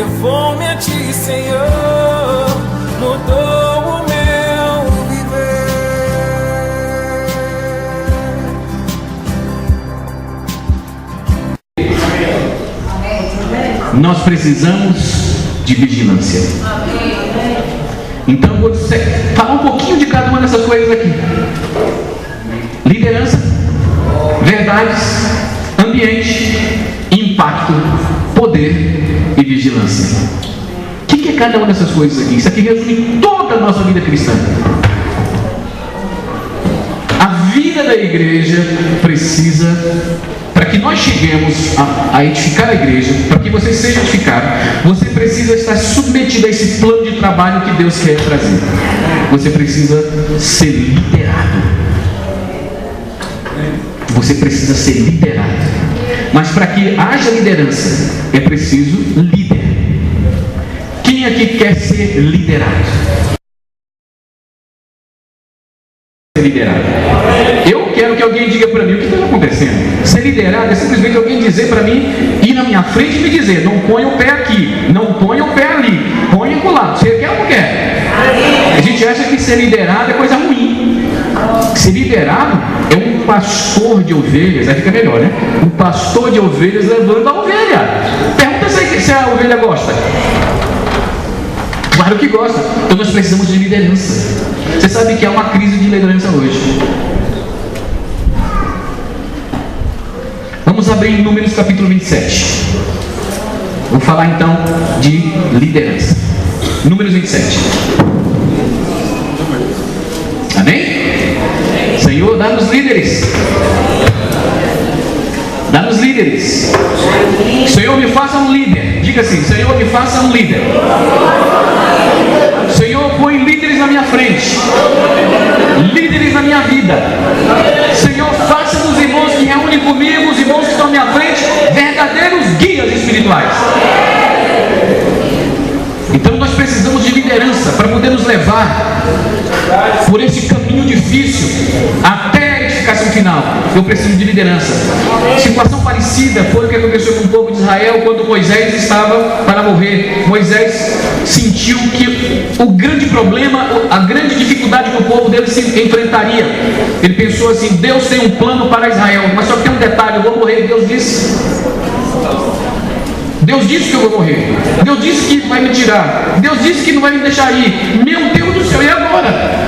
levou-me a ti, Senhor, mudou o meu viver. Nós precisamos de vigilância. Então vou falar um pouquinho de cada uma dessas coisas aqui: liderança, verdades, ambiente, impacto, poder e vigilância. O que é cada uma dessas coisas aqui? Isso aqui resume toda a nossa vida cristã. A vida da igreja precisa, para que nós cheguemos a edificar a igreja, para que você seja edificado, você precisa estar submetido a esse plano de trabalho que Deus quer trazer. Você precisa ser liderado. Você precisa ser liderado. Mas para que haja liderança, é preciso líder. Quem aqui quer ser liderado? Ser liderado. Eu quero que alguém diga para mim o que está acontecendo. Ser liderado é simplesmente alguém dizer para mim, ir na minha frente e me dizer: não ponha o pé aqui, não ponha o pé ali, ponha lá. Você quer ou não quer? A gente acha que ser liderado é coisa ruim. Ser liderado é um pastor de ovelhas. Aí fica melhor, né? Um pastor de ovelhas levando a ovelha. Pergunta se a ovelha gosta. Claro que gosta. Então nós precisamos de liderança. Você sabe que há uma crise de liderança hoje. Vamos abrir em Números capítulo 27. Vou falar então de liderança. Números 27. Amém? Senhor, dá-nos líderes. Dá-nos líderes. Senhor, me faça um líder. Diga assim: Senhor, me faça um líder. Senhor, põe líderes na minha frente, líderes na minha vida. Senhor, faça dos irmãos que reúnem comigo, os irmãos que estão à minha frente, verdadeiros guias espirituais. Então nós precisamos de liderança para poder nos levar por esse caminho difícil até a edificação final. Eu preciso de liderança. Situação parecida foi o que aconteceu com o povo de Israel quando Moisés estava para morrer. Moisés sentiu que o grande problema, a grande dificuldade que o povo dele se enfrentaria. Ele pensou assim: Deus tem um plano para Israel, mas só que tem um detalhe: eu vou morrer. Deus disse que eu vou morrer. Deus disse que vai me tirar. Deus disse que não vai me deixar ir. Meu Deus do céu, e agora?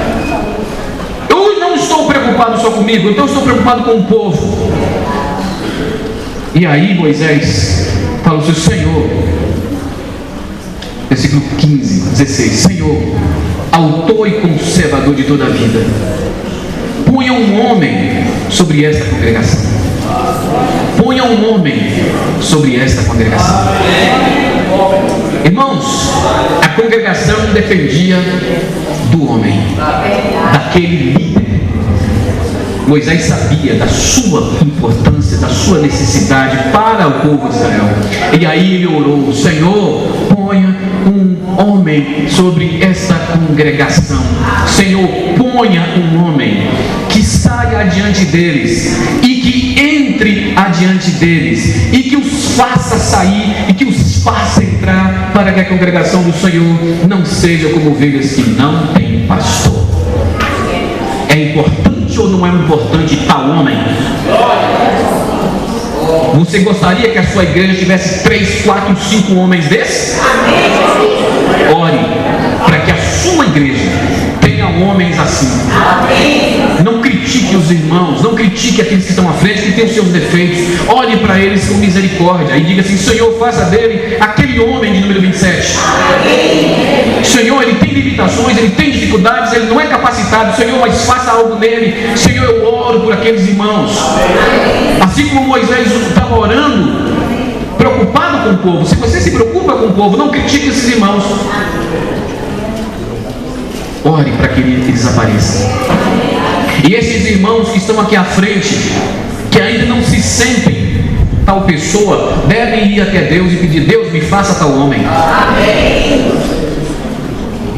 Eu não estou preocupado só comigo, então eu estou preocupado com o povo. E aí Moisés falou assim: Senhor, versículo 15, 16: Senhor, autor e conservador de toda a vida, ponha um homem sobre esta congregação. Ponha um homem sobre esta congregação. Irmãos, a congregação dependia do homem, daquele líder. Moisés sabia da sua importância, da sua necessidade para o povo de Israel. E aí ele orou: Senhor, ponha um homem sobre esta congregação. Senhor, ponha um homem que saia adiante deles e que entre adiante deles e que os faça sair e que os faça entrar, para que a congregação do Senhor não seja como ovelhas que não têm pastor. É importante ou não é importante tal homem? Você gostaria que a sua igreja tivesse 3, 4, 5 homens desses? Ore para que a sua igreja tenha homens assim. Não critique os irmãos, não critique aqueles que estão à frente, que têm os seus defeitos. Olhe para eles com misericórdia e diga assim: Senhor, faça dele aquele homem de número 27. Senhor, ele tem limitações, ele tem dificuldades, ele não é capacitado. Senhor, mas faça algo nele. Senhor, eu oro por aqueles irmãos. Assim como Moisés estava orando, preocupado com o povo. Se você se preocupa com o povo, não critique esses irmãos. Ore para que eles apareçam. E esses irmãos que estão aqui à frente, que ainda não se sentem tal pessoa, devem ir até Deus e pedir: Deus, me faça tal homem.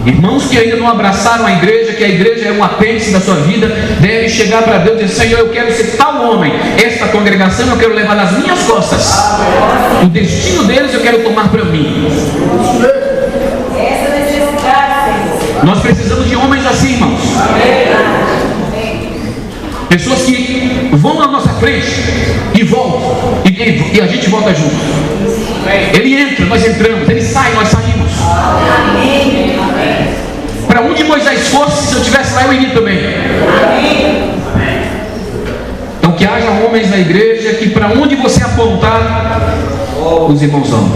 Irmãos que ainda não abraçaram a igreja, que a igreja é um apêndice da sua vida, devem chegar para Deus e dizer: Senhor, eu quero ser tal homem, esta congregação eu quero levar nas minhas costas, o destino deles eu quero tomar para mim. Nós precisamos de homens assim, irmãos. Pessoas que vão na nossa frente e voltam, e a gente volta junto. Ele entra, nós entramos. Ele sai, nós saímos. Para onde Moisés fosse, se eu estivesse lá, eu iria também. Então que haja homens na igreja que para onde você apontar, os irmãos vão.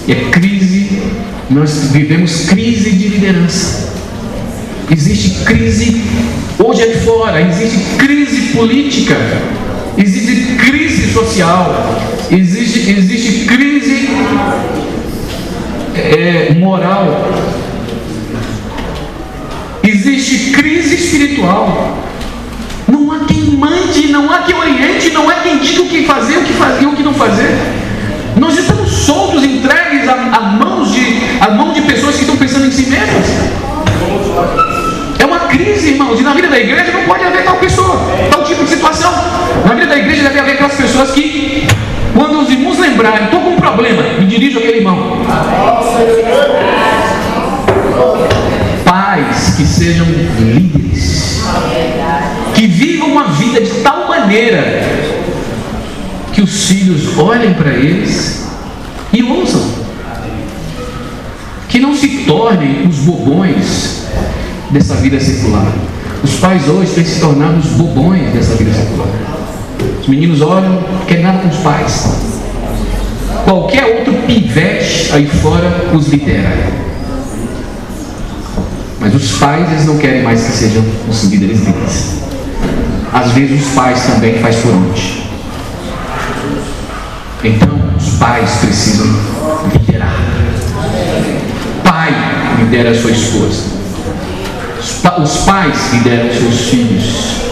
E é crise, nós vivemos crise de liderança. Existe crise hoje aqui fora, existe crise política, existe crise social, existe crise moral, existe crise espiritual. Não há quem mande, não há quem oriente, não há quem diga o que fazer, e o que não fazer. Nós estamos soltos, entregues à mão de pessoas que estão pensando em si mesmas. É uma crise, irmãos, e na vida da igreja não pode haver tal pessoa, tal tipo de situação. Na vida da igreja deve haver aquelas pessoas que, quando os irmãos lembrarem, estou com um problema, me dirijo àquele irmão. Pais que sejam líderes, que vivam uma vida de tal maneira que os filhos olhem para eles e ouçam, que não se tornem os bobões dessa vida secular. Os pais hoje têm se tornado os bobões dessa vida secular. Os meninos olham, não querem nada com os pais. Qualquer outro pivete aí fora os lidera. Mas os pais, eles não querem mais que sejam os líderes deles. Às vezes os pais também faz por onde. Então os pais precisam liderar. Pai lidera a sua esposa. Os pais lideram seus filhos,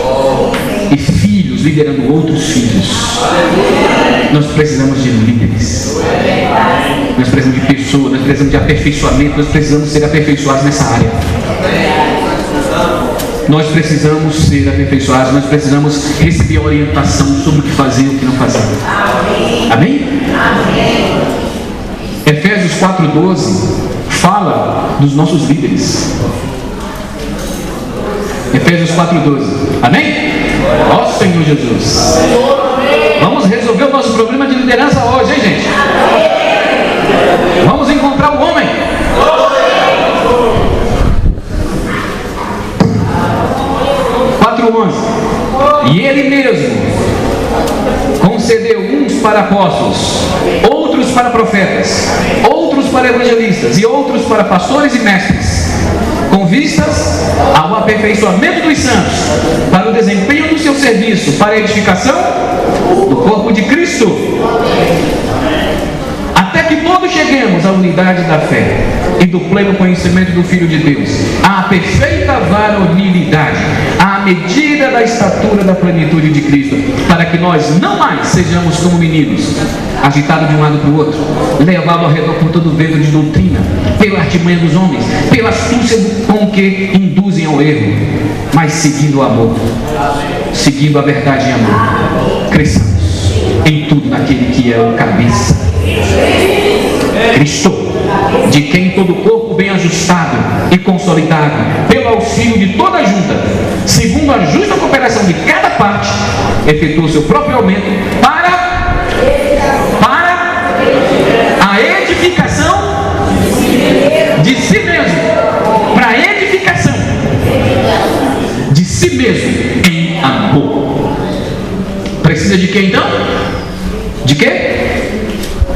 e filhos liderando outros filhos. Nós precisamos de líderes, nós precisamos de pessoas, nós precisamos de aperfeiçoamento, nós precisamos ser aperfeiçoados nessa área. Nós precisamos ser aperfeiçoados, nós precisamos receber orientação sobre o que fazer e o que não fazer. Amém? Efésios 4:12 fala dos nossos líderes. Efésios 4:12. Amém? Ó Senhor Jesus. Vamos resolver o nosso problema de liderança hoje, hein, gente? Vamos encontrar o homem. 4:11. E ele mesmo concedeu uns para apóstolos, outros para profetas, outros para evangelistas e outros para pastores e mestres, com vistas ao aperfeiçoamento dos santos, para o desempenho do seu serviço, para a edificação do corpo de Cristo, até que todos cheguemos à unidade da fé e do pleno conhecimento do Filho de Deus, à perfeita varonilidade, à medida da estatura da plenitude de Cristo, para que nós não mais sejamos como meninos, agitados de um lado para o outro, levados ao redor por todo o vento de doutrina, pela artimanha dos homens, pela astúcia com que induzem ao erro, mas seguindo o amor, seguindo a verdade em amor, cresçamos em tudo naquele que é o cabeça, Cristo, de quem todo o corpo bem ajustado e consolidado pelo auxílio de toda a junta, segundo a justa cooperação de cada parte, efetua o seu próprio aumento para a edificação de si mesmo, para a edificação de si mesmo em amor. Precisa de quê então? De quê?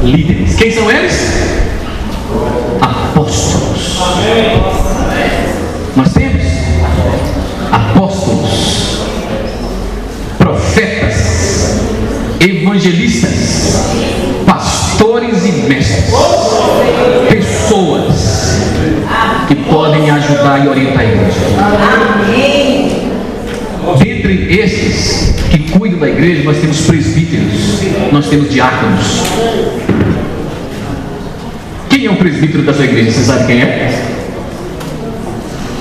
Líderes. Quem são eles? Apóstolos. Nós temos apóstolos, profetas, evangelistas, pastores e mestres, pessoas que podem ajudar e orientar a igreja. Dentre estes que cuidam da igreja, nós temos presbíteros, nós temos diáconos. Quem é o presbítero da sua igreja? Você sabe quem é?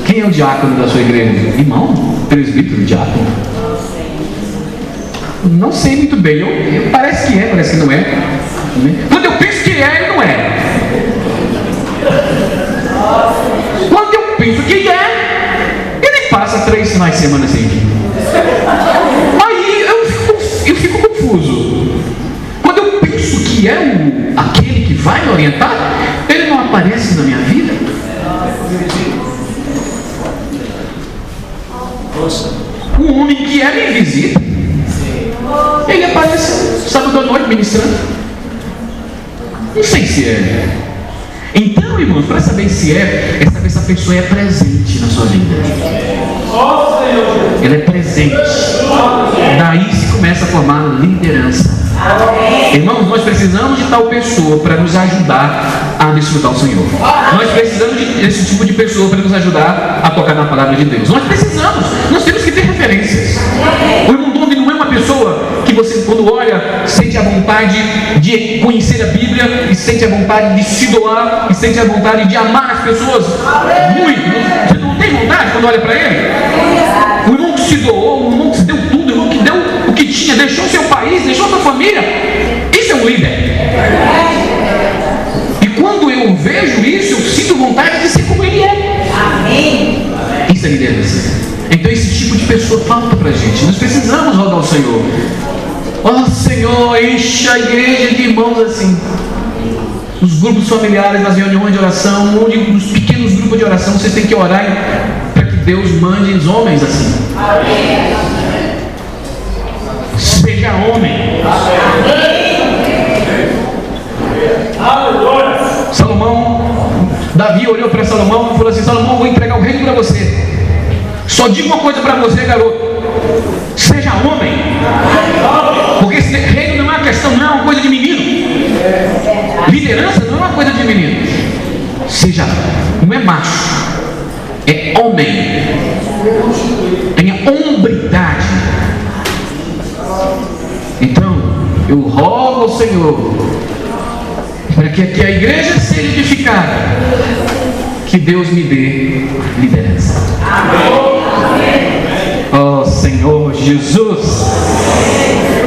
Quem é o diácono da sua igreja? Irmão, presbítero, diácono? Não sei muito bem. Parece que é, parece que não é. Quando eu penso que é, ele não é. Quando eu penso que é, ele passa 3 finais de semana sem vir. Aí eu fico confuso. Quando eu penso que é aquele que vai me orientar, ele não aparece na minha vida. Um homem que é me visita, ele aparece sábado à noite ministrando. Não sei se é. Então, irmãos, para saber se é saber se a pessoa é presente na sua vida. Ela é presente. Daí se começa a formar liderança. Irmãos, nós precisamos de tal pessoa para nos ajudar a desfrutar o Senhor. Nós precisamos desse tipo de pessoa para nos ajudar a tocar na palavra de Deus. Nós temos que ter referências. O irmão Domi não é uma pessoa que você, quando olha, sente a vontade de conhecer a Bíblia, e sente a vontade de se doar, e sente a vontade de amar as pessoas muito. Você não tem vontade quando olha para ele? O irmão que se doou, o irmão que se deu tudo, o irmão que deu o que tinha, deixou seu país, deixou sua família. Isso é um líder. E quando eu vejo isso, eu sinto vontade de ser como ele é. Amém. Isso é liderança. Então esse tipo de pessoa falta para a gente. Nós precisamos rogar ao Senhor. Ó Senhor, enche a igreja de irmãos assim. Os grupos familiares, nas reuniões de oração, onde nos pequenos grupos de oração, vocês têm que orar para que Deus mande os homens assim. Amém. Seja homem. Salomão, Davi olhou para Salomão e falou assim: Salomão, vou entregar o reino para você. Só digo uma coisa para você, garoto: seja homem. Porque esse reino não é uma questão, não é uma coisa de menino. Liderança não é uma coisa de menino. Seja, não é macho, é homem. Tenha hombridade. Então, eu rogo ao Senhor para que aqui a igreja seja edificada, que Deus me dê liderança. Ó Senhor Jesus.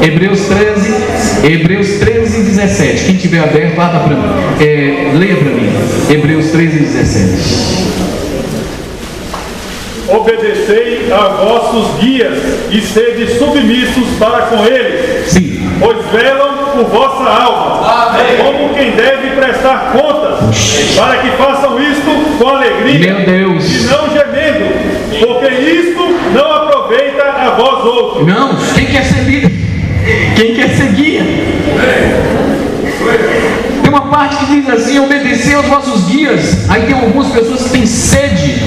Hebreus 13, 17. Quem tiver aberto, abra para mim. Leia para mim. Hebreus 13, 17. Obedecei a vossos guias e sede submissos para com eles. Sim. Pois velam por vossa alma. Amém. Como quem deve prestar contas, para que façam isto com alegria. Meu Deus. E não gemendo, porque isto não aproveita a vós outros. Não, quem quer ser líder? Quem quer ser guia? Tem uma parte que diz assim: obedecer aos vossos guias. Aí tem algumas pessoas que têm sede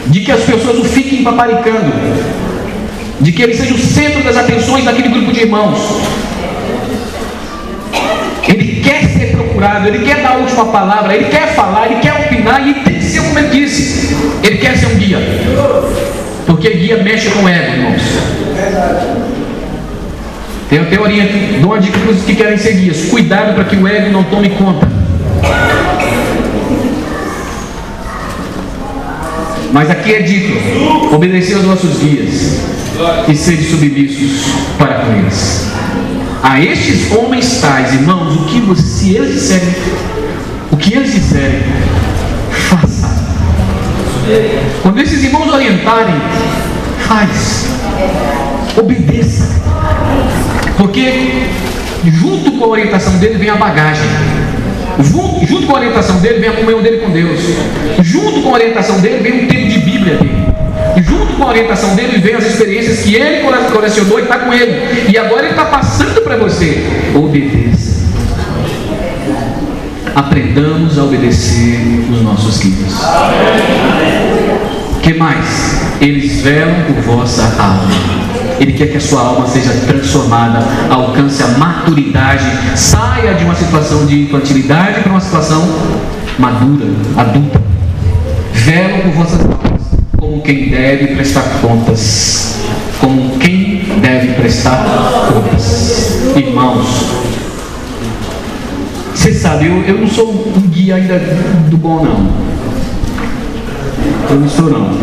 de que as pessoas o fiquem paparicando, de que ele seja o centro das atenções daquele grupo de irmãos. Ele quer ser procurado, ele quer dar a última palavra, ele quer falar, ele quer opinar, e ele tem que ser como ele disse. Ele quer ser um guia, porque guia mexe com o ego, irmãos. Tem uma teoria que dou uma dica para os que querem ser guias: cuidado para que o ego não tome conta. Mas aqui é dito: obedecer aos vossos guias e sede submissos para com eles. A estes homens tais, irmãos, se eles disserem, o que eles disserem, faça. Quando esses irmãos orientarem, faz, obedeça. Porque junto com a orientação dele vem a bagagem. Junto com a orientação dele vem a comunhão dele com Deus. Junto com a orientação dele vem um tempo de Bíblia dele. E junto com a orientação dele vem as experiências que ele colecionou e está com ele. E agora ele está passando para você. Obedeça. Aprendamos a obedecer os nossos guias. O que mais? Eles velam por vossa alma. Ele quer que a sua alma seja transformada, alcance a maturidade, saia de uma situação de infantilidade para uma situação madura, adulta. Velam por vossas almas, como quem deve prestar contas. Como quem deve prestar contas. Irmãos, Você sabe, eu não sou um guia ainda do bom, não. Eu não sou, não.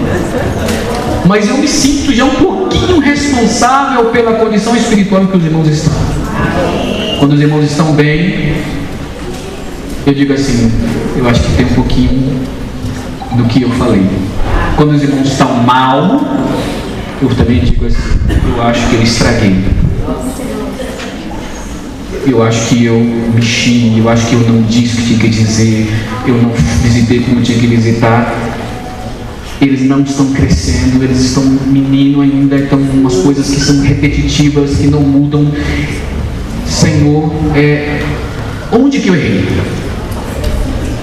Mas eu me sinto já um pouquinho responsável pela condição espiritual em que os irmãos estão. Quando os irmãos estão bem, eu digo assim, eu acho que tem um pouquinho do que eu falei. Quando os irmãos estão mal, eu também digo assim, eu acho que eu estraguei. Eu acho que eu mexi, eu acho que eu não disse o que tinha que dizer, eu não visitei como tinha que visitar. Eles não estão crescendo, eles estão menino ainda, então umas coisas que são repetitivas, que não mudam. Senhor, onde que eu errei?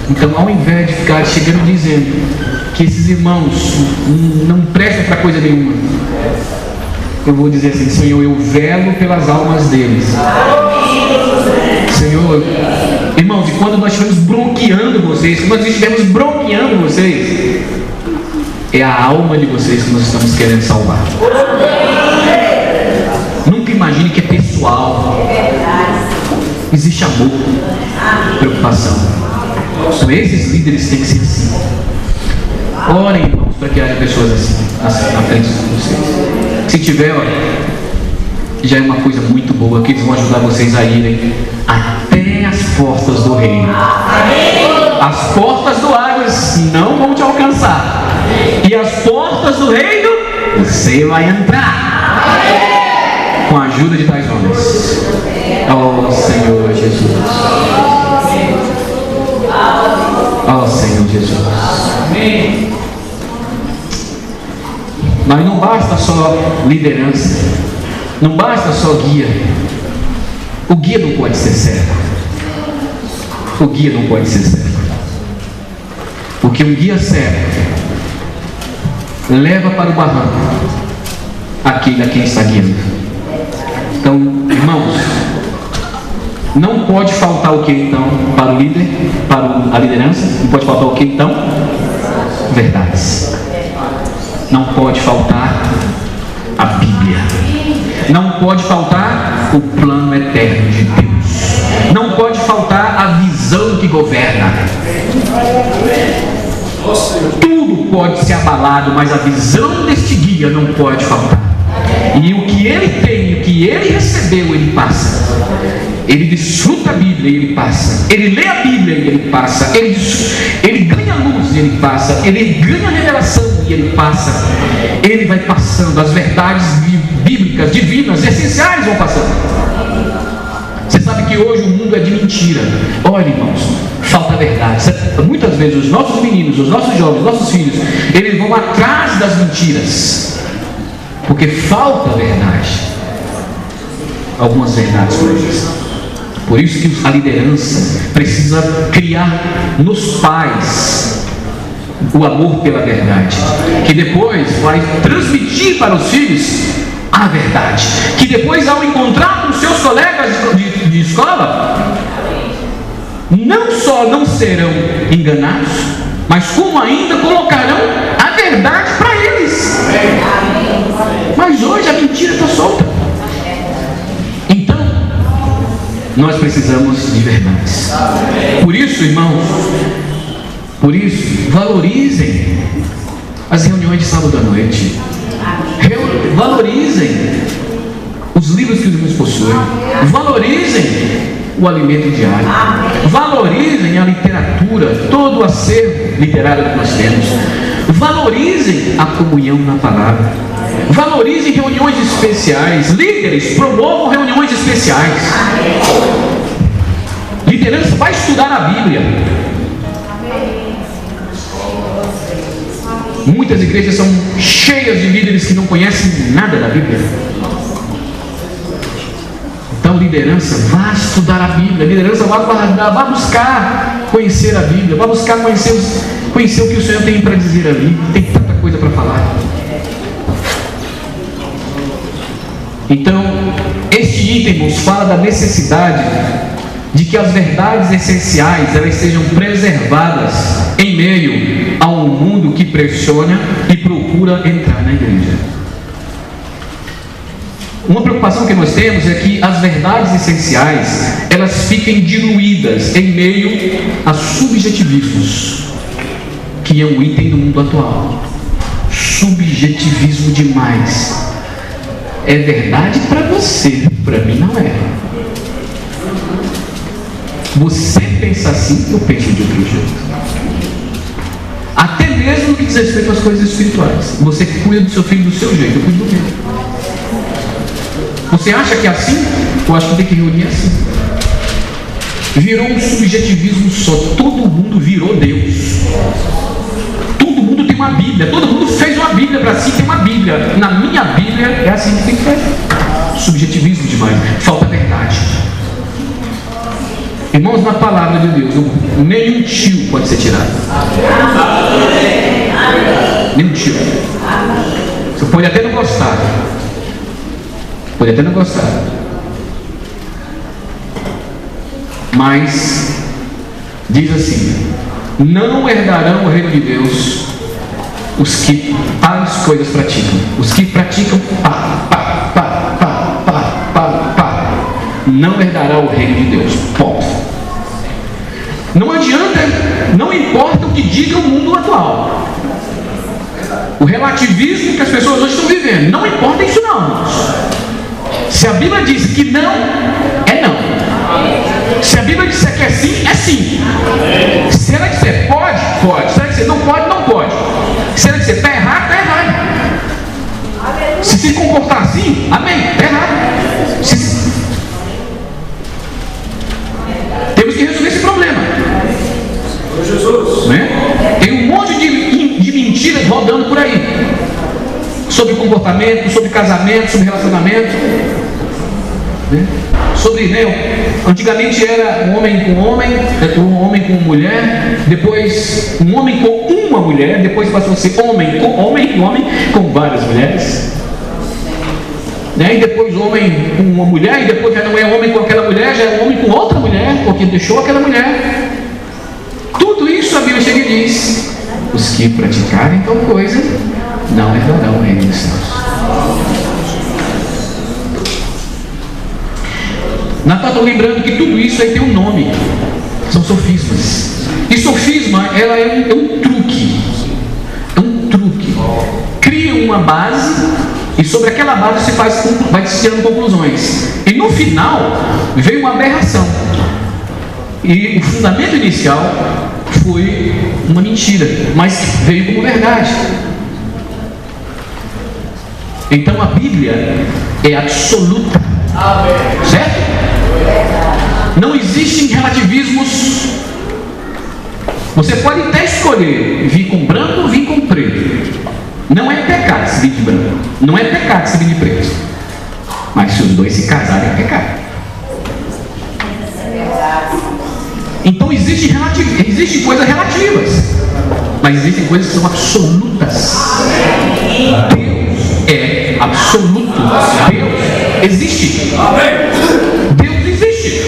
Então, ao invés de ficar chegando dizendo que esses irmãos não prestam para coisa nenhuma, eu vou dizer assim, Senhor, eu velo pelas almas deles. Senhor, irmãos, e quando nós estivermos bronqueando vocês, é a alma de vocês que nós estamos querendo salvar. Nunca imagine que é pessoal. Existe amor, preocupação. Então esses líderes têm que ser assim. Orem, irmãos, para que haja pessoas assim na frente de vocês. Se tiver, olha, já é uma coisa muito boa, que eles vão ajudar vocês a irem até as portas do reino. As portas do Hades não vão te alcançar. E as portas do reino, você vai entrar. Com a ajuda de tais homens. Oh Senhor Jesus. Oh Senhor Jesus. Mas não basta só liderança. Não basta só guia. O guia não pode ser cego. O guia não pode ser cego. Porque um guia cego leva para o barranco aquele a quem está guiando. Então, irmãos, não pode faltar o que então para o líder, para a liderança? Não pode faltar o que então? Verdades. Não pode faltar a Bíblia. Não pode faltar o plano eterno de Deus. Não pode faltar a visão que governa. Tudo pode ser abalado, mas a visão deste guia não pode faltar. E o que ele tem, o que ele recebeu, ele passa. Ele desfruta a Bíblia e ele passa. Ele lê a Bíblia e ele passa. Ele ganha luz e ele passa. Ele ganha revelação e ele passa. Ele vai passando. As verdades bíblicas, divinas, essenciais vão passando. Você sabe que hoje o mundo é de mentira. Olha, irmãos, falta verdade. Muitas vezes os nossos meninos, os nossos jovens, os nossos filhos, eles vão atrás das mentiras, porque falta verdade. Algumas verdades por eles. Por isso que a liderança precisa criar nos pais o amor pela verdade, que depois vai transmitir para os filhos a verdade, que depois, ao encontrar com seus colegas de escola, não só não serão enganados, mas como ainda colocarão a verdade para eles. Mas hoje a mentira está solta. Então, nós precisamos de verdades. Por isso, irmãos, valorizem as reuniões de sábado à noite. Valorizem os livros que os irmãos possuem. Valorizem o alimento diário. Valorizem a literatura, todo o acervo literário que nós temos. Valorizem a comunhão na palavra. Valorizem reuniões especiais. Líderes, promovam reuniões especiais. Liderança vai estudar a Bíblia. Muitas igrejas são cheias de líderes que não conhecem nada da Bíblia. Então, liderança, vá estudar a Bíblia. Liderança, vá buscar conhecer a Bíblia. Vá buscar conhecer o que o Senhor tem para dizer ali. Tem tanta coisa para falar. Então, este item nos fala da necessidade de que as verdades essenciais elas sejam preservadas em meio a um mundo que pressiona e procura entrar na igreja. Uma preocupação que nós temos é que as verdades essenciais, elas fiquem diluídas em meio a subjetivismos, que é um item do mundo atual. Subjetivismo demais. É verdade para você, para mim não é. Você pensa assim, eu penso de outro jeito. Até mesmo no que diz respeito às coisas espirituais. Você cuida do seu filho do seu jeito, eu cuido do meu. Você acha que é assim? Eu acho que tem que reunir assim. Virou um subjetivismo só. Todo mundo virou Deus. Todo mundo tem uma Bíblia. Todo mundo fez uma Bíblia para si, tem uma Bíblia. Na minha Bíblia é assim que tem que fazer. Subjetivismo demais. Falta verdade. Irmãos, na palavra de Deus, nenhum tio pode ser tirado. Nenhum tio. Você pode até não gostar. Pode até não gostar. Mas diz assim: não herdarão o reino de Deus os que tais coisas praticam. Os que praticam não herdarão o reino de Deus. Ponto. Não adianta, não importa o que diga o mundo atual. O relativismo que as pessoas hoje estão vivendo, não importa isso não. Se a Bíblia diz que não, é não. Se a Bíblia disser que é sim, é sim. Se ela disser pode, pode. Se ela disser não pode, não pode. Se ela disser está errado, está errado. Se comportar assim, amém, está errado. Temos que resolver esse problema. Jesus. Né? Tem um monte de mentiras rodando por aí. Sobre comportamento, sobre casamento, sobre relacionamento. Né? Sobre, antigamente era um homem com homem, um homem com mulher, depois um homem com uma mulher, depois passou a ser homem com várias mulheres. Né? E depois homem com uma mulher, e depois já não é homem com aquela mulher, já é homem com outra mulher, porque deixou aquela mulher. Tudo isso a Bíblia chega e diz: os que praticarem tal coisa não herdarão o reino dos céus. Natal, estou lembrando que tudo isso aí tem um nome. São sofismas. E sofisma, ela é um truque. É um truque. Cria uma base e sobre aquela base vai se tirando conclusões. E no final veio uma aberração. E o fundamento inicial foi uma mentira, mas veio como verdade. Então a Bíblia é absoluta. Certo? Não existem relativismos. Você pode até escolher vir com branco ou vir com preto. Não é pecado se vir de branco. Não é pecado se vir de preto. Mas se os dois se casarem, é pecado. Então existem coisas relativas, mas existem coisas que são absolutas. Deus é absoluto. Deus existe. Deus existe.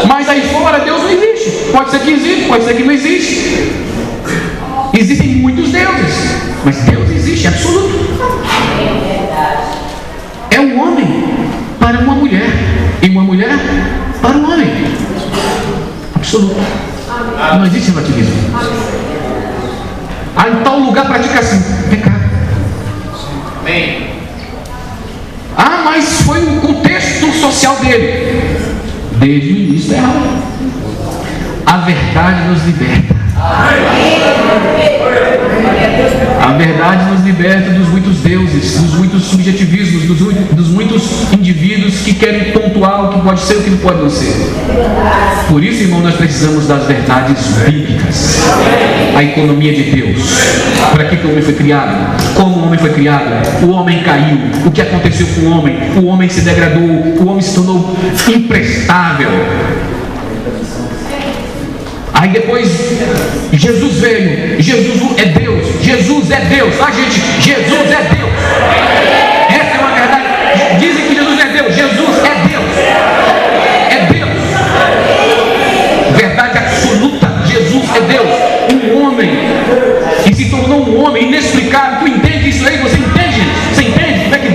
Mas aí fora Deus não existe. Pode ser que existe, pode ser que não existe. Existem muitos deuses, mas Deus existe, é absoluto. É um homem para uma mulher e uma mulher para um homem. Absoluto. Não existe relativismo. Em tal lugar pratica assim. Pecado. Amém. Mas foi o contexto social dele. Desde o início é errado. A verdade nos liberta. A verdade nos liberta dos muitos deuses, dos muitos subjetivismos, dos muitos indivíduos que querem pontuar o que pode ser e o que não pode não ser. Por isso, irmão, nós precisamos das verdades bíblicas. A economia de Deus. Para que o homem foi criado? Como o homem foi criado? O homem caiu. O que aconteceu com o homem? O homem se degradou. O homem se tornou imprestável. Aí depois Jesus veio. Jesus é Deus. Jesus é Deus. Gente, Jesus é Deus. Essa é uma verdade. Dizem que Jesus é Deus. Jesus é Deus. É Deus. Verdade absoluta. Jesus é Deus. Um homem que se tornou um homem inexplicável. Tu entende isso aí? Você entende? Você entende como é que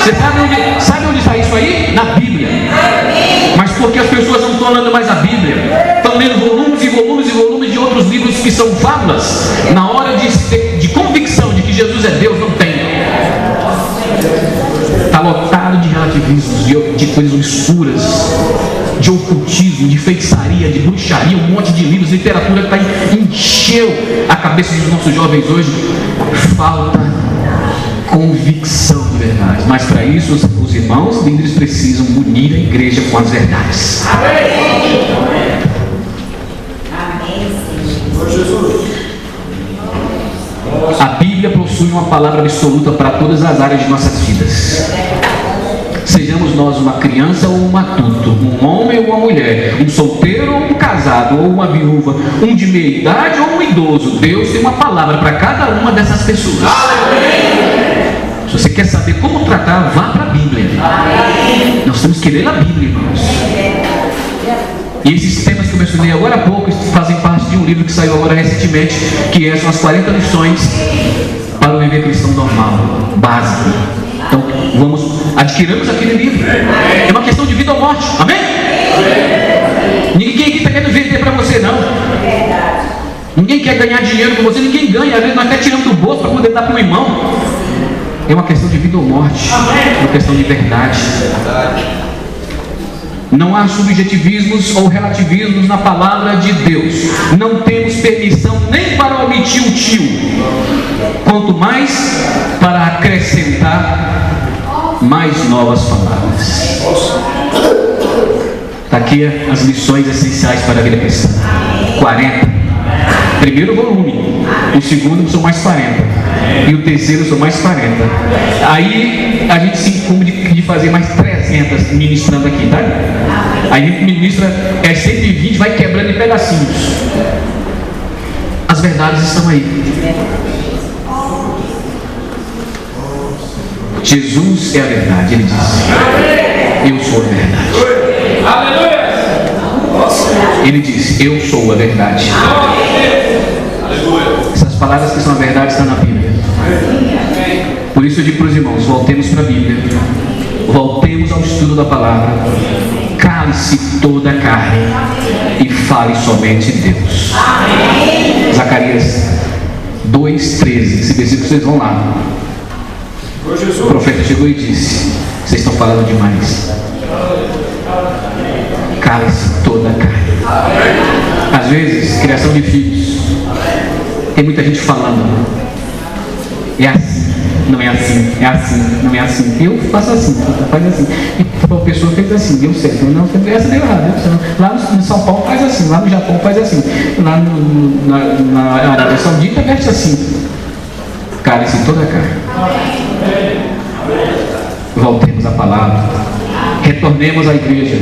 Você sabe onde está isso aí? Na Bíblia. Mas porque as pessoas não estão lendo mais a Bíblia, estão lendo volumes e volumes e volumes de outros livros que são fábulas. Na hora de convicção de que Jesus é Deus, não tem. Está lotado de relativismos, de coisas obscuras, de ocultismo, de feitiçaria, de bruxaria, um monte de livros, literatura que encheu a cabeça dos nossos jovens hoje. Falta convicção de verdade. Mas para isso os irmãos líderes precisam unir a igreja com as verdades. A Bíblia possui uma palavra absoluta para todas as áreas de nossas vidas. Sejamos nós uma criança ou um adulto, um homem ou uma mulher, um solteiro ou um casado, ou uma viúva, um de meia idade ou um idoso. Deus tem uma palavra para cada uma dessas pessoas. Se você quer saber como tratar, vá para a Bíblia. Nós temos que ler a Bíblia, irmãos. E esses temas que eu mencionei agora há pouco fazem parte de um livro que saiu agora recentemente, que são as 40 lições para o viver cristão normal, básico. Então, adquiramos aquele livro. É uma questão de vida ou morte. Amém? Ninguém aqui está querendo vender para você, não. Ninguém quer ganhar dinheiro com você, ninguém ganha. Às vezes nós até tiramos do bolso para poder dar para um irmão. É uma questão de vida ou morte. É uma questão de verdade. Não há subjetivismos ou relativismos na palavra de Deus. Não temos permissão nem para omitir o tio, quanto mais para acrescentar mais novas palavras. Está aqui as lições essenciais para a vida cristã. 40. Primeiro volume. O segundo são mais 40. E o terceiro são mais 40. Aí a gente se incumbe de fazer mais 300 ministrando aqui, tá? Aí a gente ministra 120, vai quebrando em pedacinhos. As verdades estão aí. Jesus é a verdade, ele diz: eu sou a verdade. Ele diz: eu sou a verdade. Essas palavras que são a verdade estão na Bíblia. Por isso eu digo para os irmãos: voltemos para a Bíblia, voltemos ao estudo da palavra, cale-se toda a carne e fale somente Deus. Zacarias 2:13, esse versículo vocês vão lá. O profeta chegou e disse: vocês estão falando demais. Cale-se toda a carne. Às vezes, criação de filhos, tem muita gente falando: é assim, não é assim, é assim, não é assim. Eu faço assim, faz assim. E a pessoa fez assim, deu certo. Não, essa deu errado. Lá no São Paulo faz assim, lá no Japão faz assim, lá na Arábia Saudita veste assim. Cale-se toda a carne. Voltemos à palavra. Retornemos à igreja,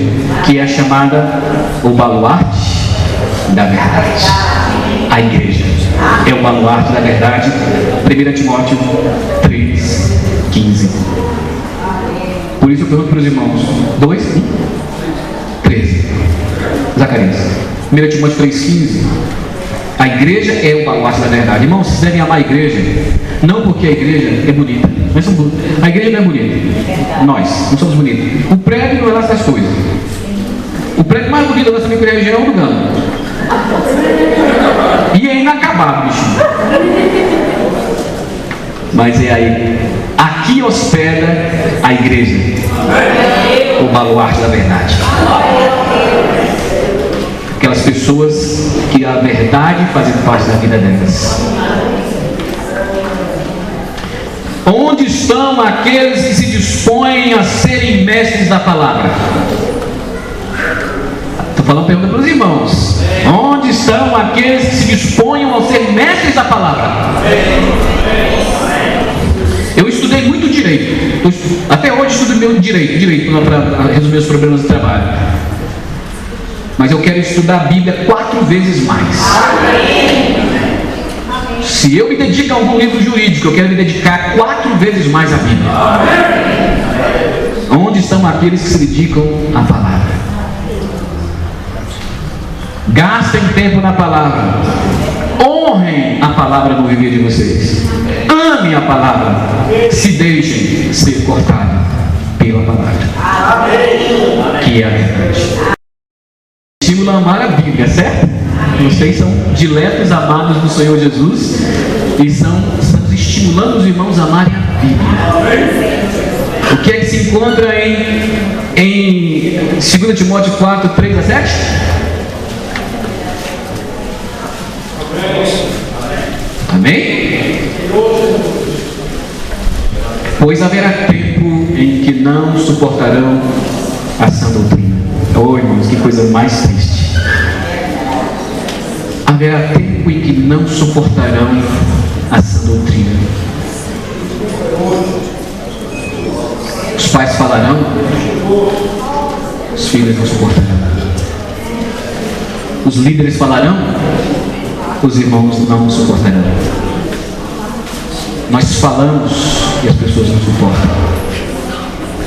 que é chamada o baluarte da verdade. A igreja é o baluarte da verdade. 1 Timóteo 3:15. Por isso eu pergunto para os irmãos: 2:13. Zacarias 1 Timóteo 3:15. A igreja é o baluarte da verdade. Irmãos, vocês devem amar a igreja, não porque a igreja é bonita. A igreja não é bonita. Nós não somos bonitos. O prédio não é lá essas coisas. O prédio mais bonito da nossa micro-região é o do Gama. E é inacabável, bicho. Mas é aí. Aqui hospeda a igreja, o baluarte da verdade. Aquelas pessoas que a verdade fazem parte da vida delas. Onde estão aqueles que se dispõem a serem mestres da palavra? Estou falando pergunta para os irmãos. Onde estão aqueles que se dispõem a ser mestres da palavra? Eu estudei muito direito. Até hoje estudo meu direito para resolver os problemas do trabalho. Mas eu quero estudar a Bíblia 4 vezes mais. Se eu me dedico a algum livro jurídico, eu quero me dedicar 4 vezes mais à Bíblia. Onde estão aqueles que se dedicam à palavra? Gastem tempo na palavra. Honrem a palavra no viver de vocês. Amem a palavra. Se deixem ser suportado pela palavra, que é a verdade. Estímulo a amar a Bíblia, certo? Vocês são diletos amados do Senhor Jesus e estamos estimulando os irmãos a amarem a Bíblia. O que é que se encontra em 2 Timóteo 4, 3 a 7? Amém? Pois haverá tempo em que não suportarão a sã doutrina. Oh, irmãos, que coisa mais triste. Haverá tempo em que não suportarão a sã doutrina. Os pais falarão, os filhos não suportarão. Os líderes falarão, os irmãos não suportarão. Nós falamos e as pessoas não suportam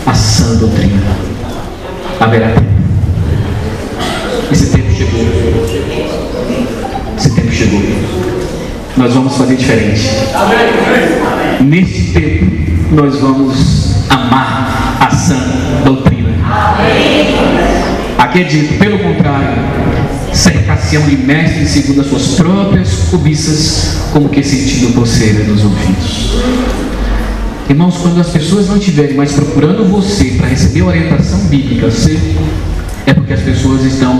a sã doutrina. Haverá tempo. Esse tempo chegou. Esse tempo chegou. Nós vamos fazer diferente. Neste tempo, nós vamos amar a sã doutrina. Aqui é dito, pelo contrário, cercar-se-ão de mestres segundo as suas próprias cobiças, como que sentindo coceira nos ouvidos. Irmãos, quando as pessoas não estiverem mais procurando você para receber orientação bíblica, é porque as pessoas já estão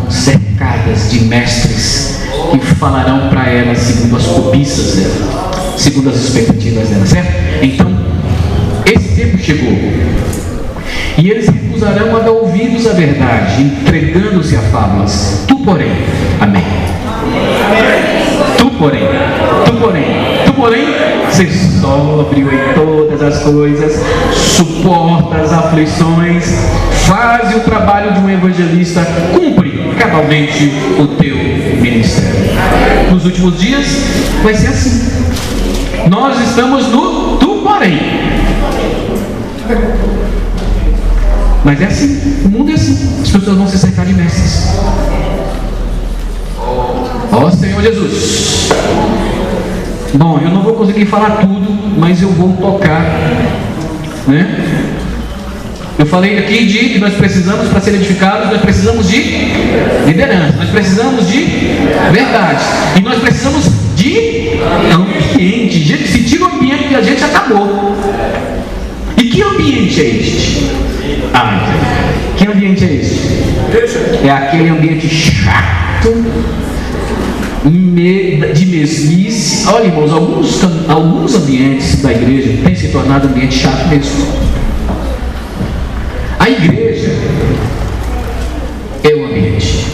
cercadas de mestres que falarão para elas segundo as cobiças dela, segundo as expectativas dela, certo? Então, esse tempo chegou. E eles recusarão a dar ouvidos à verdade, entregando-se a fábulas. Tu, porém, amém. Tu, porém, ser sóbrio em todas as coisas, suporta as aflições, faz o trabalho de um evangelista, cumpre cabalmente o teu ministério. Nos últimos dias vai ser assim. Nós estamos no tu, porém. Mas é assim, o mundo é assim. As pessoas vão se cercar de mestres. Ó Senhor Jesus. Bom, eu não vou conseguir falar tudo, mas eu vou tocar, né? Eu falei aqui de que nós precisamos, para ser edificados, nós precisamos de liderança, nós precisamos de verdade, e nós precisamos de ambiente. Gente, se tira o ambiente que a gente acabou. E que ambiente é este? Que ambiente é este? É aquele ambiente chato, de mesmice. Olha, irmãos, alguns ambientes da igreja têm se tornado ambiente chato mesmo. A igreja é o ambiente.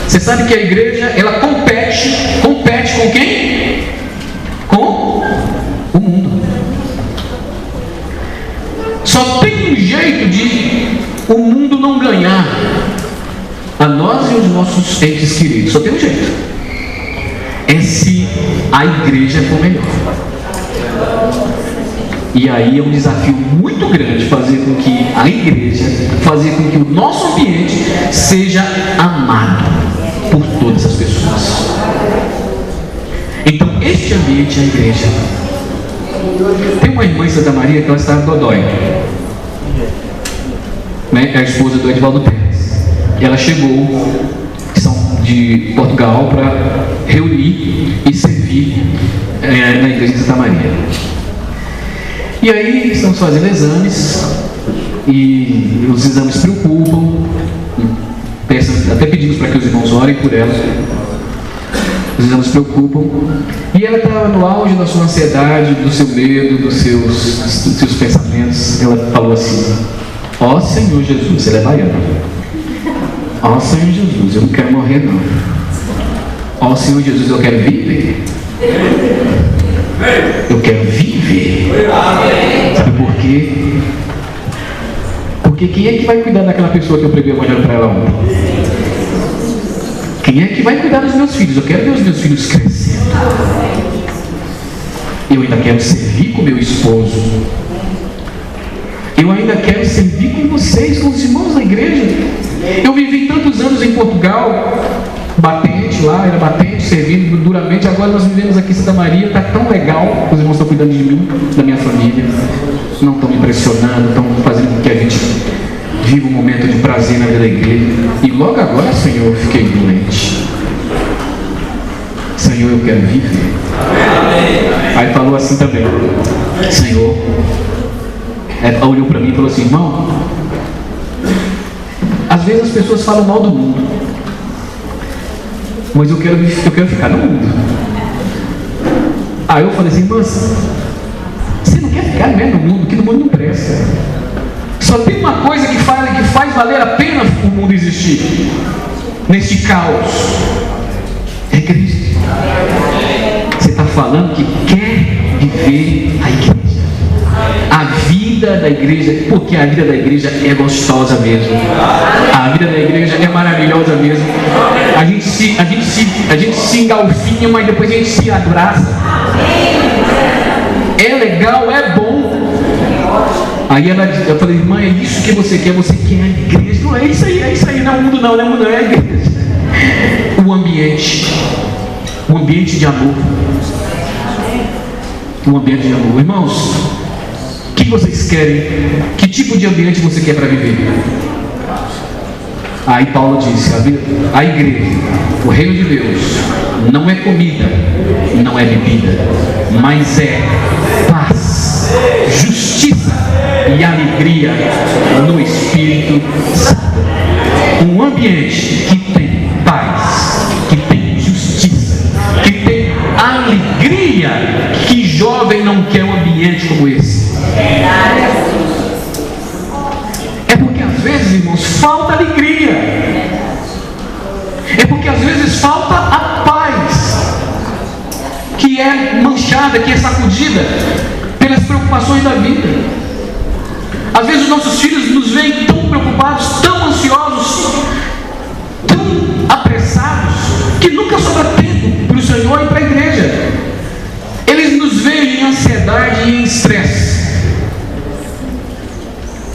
Você sabe que a igreja, ela compete com quem? Com o mundo. Só tem um jeito de o mundo não ganhar a nós e os nossos entes queridos. Só tem um jeito. É se a igreja for melhor. E aí é um desafio muito grande fazer com que a igreja, fazer com que o nosso ambiente seja amado por todas as pessoas. Então, este ambiente é a igreja. Tem uma irmã em Santa Maria que ela está em Dodói, né? É a esposa do Edivaldo Pérez. E ela chegou de Portugal para reunir e servir na igreja de Santa Maria. E aí estamos fazendo exames e os exames preocupam, até pedimos para que os irmãos orem por ela. Os exames preocupam. E ela estava no auge da sua ansiedade, do seu medo, dos seus pensamentos. Ela falou assim: ó Senhor Jesus, ela é baiana. Ó Senhor Jesus, eu não quero morrer não. Ó Senhor Jesus, eu quero viver. Eu quero viver. Sabe por quê? Porque quem é que vai cuidar daquela pessoa que eu preguei o evangelho para ela ontem? Quem é que vai cuidar dos meus filhos? Eu quero ver os meus filhos crescendo. Eu ainda quero servir com meu esposo. Eu ainda quero servir com vocês, com os irmãos da igreja. Eu vivi tantos anos em Portugal, batente lá, era batente, servindo duramente. Agora nós vivemos aqui em Santa Maria, está tão legal, os irmãos estão cuidando de mim, da minha família, não estão me impressionando, estão fazendo com que a gente viva um momento de prazer na vida da igreja. E logo agora, Senhor, eu fiquei doente. Senhor, eu quero viver. Aí falou assim também, Senhor, olhou para mim e falou assim: irmão, às vezes as pessoas falam mal do mundo, mas eu quero ficar no mundo. Aí eu falei assim: mas você não quer ficar mesmo no mundo? Que no mundo não presta. Só tem uma coisa que faz valer a pena o mundo existir neste caos: é Cristo. Você está falando que quer viver a igreja, a vida da igreja, porque a vida da igreja é gostosa mesmo, a vida da igreja é maravilhosa mesmo. A gente se engalfinha, mas depois a gente se abraça. É legal, é bom. Aí eu falei: irmã, é isso que você quer a igreja? Não é isso aí, não é o mundo não, é a igreja. O ambiente de amor. Um ambiente de amor. Irmãos, o que vocês querem? Que tipo de ambiente você quer para viver? Aí Paulo disse: a igreja, o reino de Deus, não é comida, não é bebida, mas é paz, justiça e alegria no Espírito Santo. Um ambiente que tem paz, que tem justiça, que tem alegria. Que jovem não quer um ambiente como esse? É porque às vezes, irmãos, falta alegria. É porque às vezes falta a paz, que é manchada, que é sacudida pelas preocupações da vida. Às vezes os nossos filhos nos veem tão preocupados, tão ansiosos, tão apressados, que nunca sobra tempo para o Senhor e para a igreja. Eles nos veem em ansiedade e em estresse.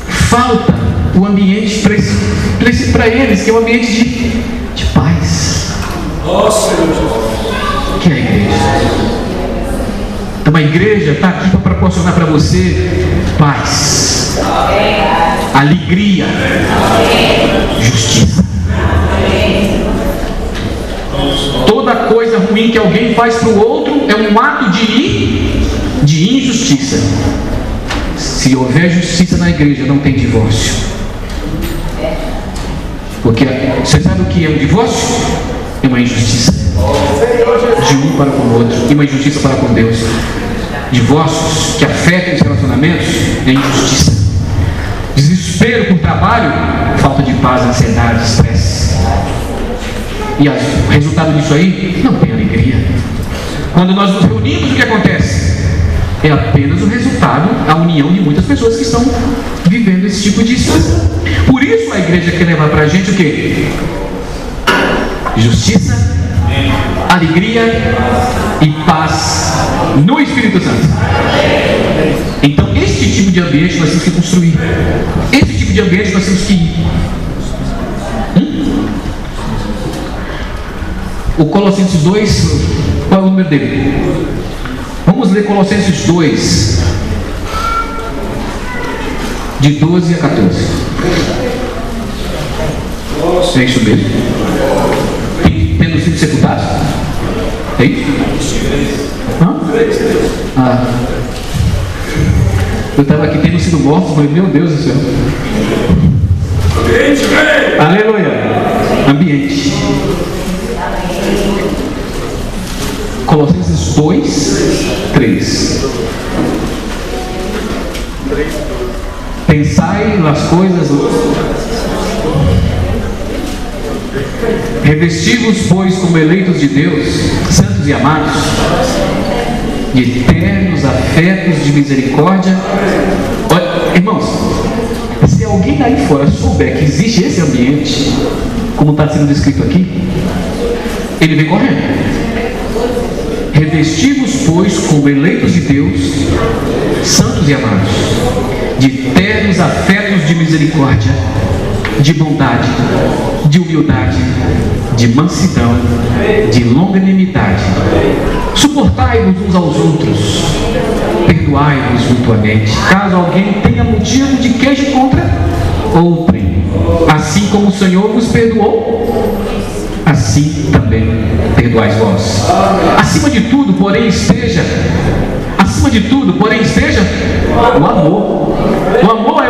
Falta o ambiente para eles, que é um ambiente de paz. Nossa, que é a igreja. Então a igreja está aqui para proporcionar para você paz, alegria, justiça. Toda coisa ruim que alguém faz para o outro é um ato de injustiça. Se houver justiça na igreja, não tem divórcio. Porque você sabe o que é um divórcio? É uma injustiça de um para com o outro, e uma injustiça para com Deus. Divórcios que afetam os relacionamentos é injustiça. Desespero com o trabalho, falta de paz, ansiedade, estresse. E o resultado disso aí não tem alegria. Quando nós nos reunimos, o que acontece? É apenas o resultado, a união de muitas pessoas que estão vivendo esse tipo de situação. Por isso a igreja quer levar para a gente o quê? Justiça, alegria e paz no Espírito Santo. Então este tipo de ambiente nós temos que construir. Esse tipo de ambiente nós temos que ir. O Colossenses 2, qual é o número dele? Vamos ler Colossenses 2, de 12 a 14. É isso mesmo? Tendo sido sepultados. É isso? Eu estava aqui tendo sido morto, mas meu Deus do céu. Aleluia. Ambiente. Colossenses 2, 3. Pensai nas coisas. Revesti-vos, pois, como eleitos de Deus, santos e amados, de eternos afetos de misericórdia. Olha, irmãos, se alguém aí fora souber que existe esse ambiente, como está sendo descrito aqui, ele vem correndo. Revesti-vos, pois, como eleitos de Deus, santos e amados, de eternos afetos de misericórdia. de bondade, de humildade, de mansidão, de longanimidade. Suportai-vos uns aos outros, perdoai-vos mutuamente, caso alguém tenha motivo de queixa contra outrem. Assim como o Senhor vos perdoou, assim também perdoais vós. Acima de tudo, porém, esteja o amor. O amor é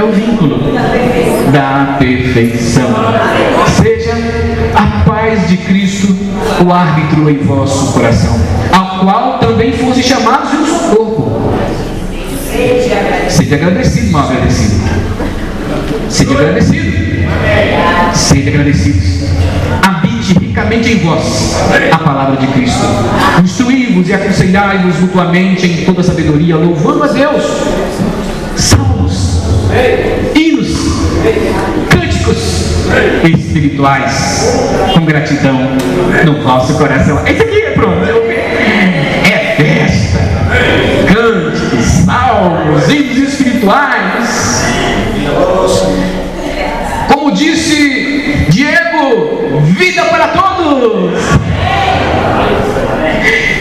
o vínculo da perfeição. Seja a paz de Cristo o árbitro em vosso coração, ao qual também fosse chamados em um só corpo. Seja agradecido, mal agradecido. Seja agradecido. Seja agradecidos. Habite ricamente em vós a palavra de Cristo. Instruí-vos e aconselhai-vos mutuamente em toda sabedoria, louvando a Deus. Salmos, hinos, cânticos espirituais com gratidão no vosso coração. Esse aqui é pronto. É festa. Cânticos, salmos, hinos espirituais. Como disse Diego, vida para todos.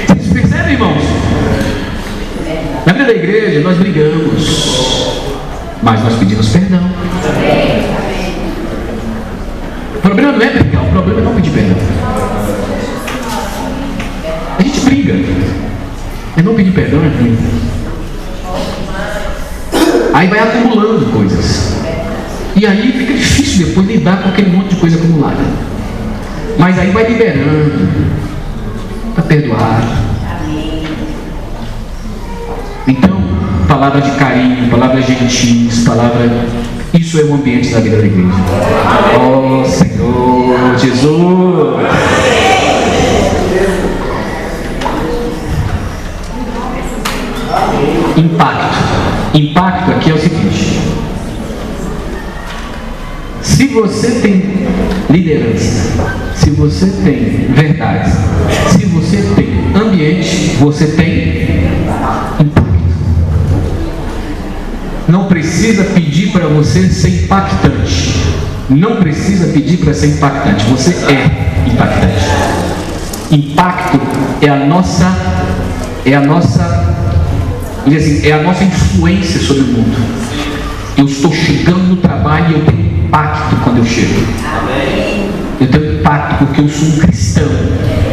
Vocês percebem, irmãos? Na vida da igreja nós brigamos, mas nós pedimos perdão. O problema não é brigar, o problema é não pedir perdão. A gente briga, é não pedir perdão, é briga. Aí vai acumulando coisas. E aí fica difícil depois lidar com aquele monte de coisa acumulada. Mas aí vai liberando para perdoar. Então, palavra de carinho, palavras gentis, isso é o ambiente da vida da igreja. Oh Senhor Jesus! Impacto aqui é o seguinte: se você tem liderança, se você tem verdade, se você tem ambiente, você tem impacto. Não precisa pedir para você ser impactante. Não precisa pedir para ser impactante. Você é impactante. Impacto é a nossa influência sobre o mundo. Eu estou chegando no trabalho e eu tenho impacto quando eu chego. Eu tenho impacto porque eu sou um cristão.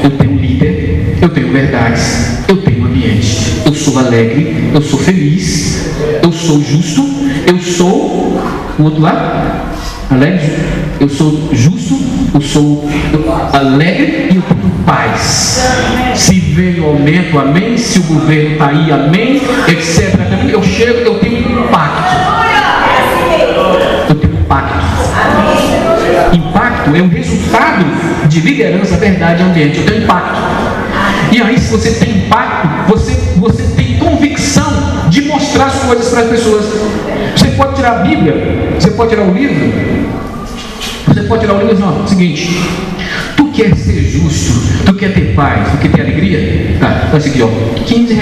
Eu tenho um líder, eu tenho verdades, eu tenho ambiente. Eu sou alegre, eu sou feliz, eu sou justo, eu sou o outro lado. Alegre, eu sou justo, eu sou alegre e eu tenho paz. Se veio aumento, amém. Se o governo está aí, amém, etc. Eu chego, eu tenho impacto. Eu tenho impacto. Impacto é um resultado de liderança, verdade e ambiente. Eu tenho impacto. E aí, se você tem impacto, você tem convicção de mostrar as coisas para as pessoas. Você pode tirar a Bíblia, você pode tirar o livro, você pode tirar o livro e dizer: ó, seguinte, tu quer ser justo, tu quer ter paz, tu quer ter alegria? Tá, então é o seguinte, ó, R$15.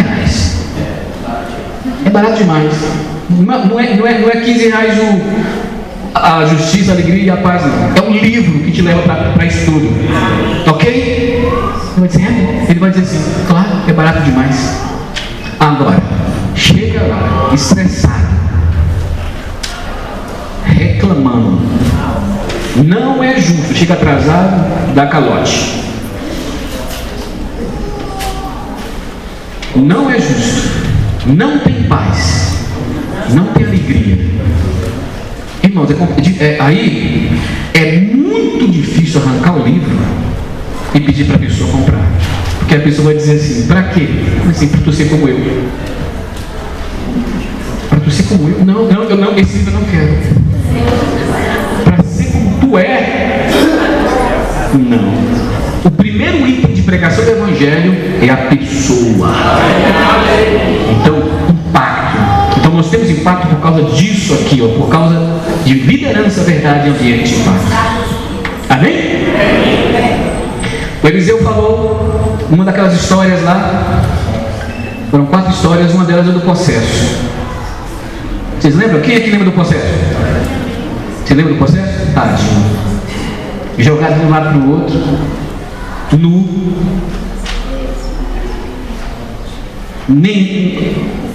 É barato demais. Não é 15 reais a justiça, a alegria e a paz, não. É um livro que te leva para estudo. Ok? Ele vai dizer assim: claro, é barato demais. Agora, chega lá, estressado, reclamando, não é justo, chega atrasado, dá calote. Não é justo, não tem paz, não tem alegria. Irmãos, aí é muito difícil arrancar o livro e pedir para a pessoa comprar, porque a pessoa vai dizer assim: para quê? Assim, para tu ser como eu. Para tu ser como eu? Não, esse livro eu não quero. Para ser como tu é? Não. O primeiro item de pregação do Evangelho é a pessoa. Então, impacto. Então nós temos impacto por causa disso aqui, ó, por causa de liderança, verdade e ambiente. Impacto. Amém? O Eliseu falou uma daquelas histórias lá. Foram 4 histórias, uma delas é do processo. Vocês lembram? Quem é que lembra do processo? Você lembra do processo? Tadinho. Jogado de um lado para o outro, nu.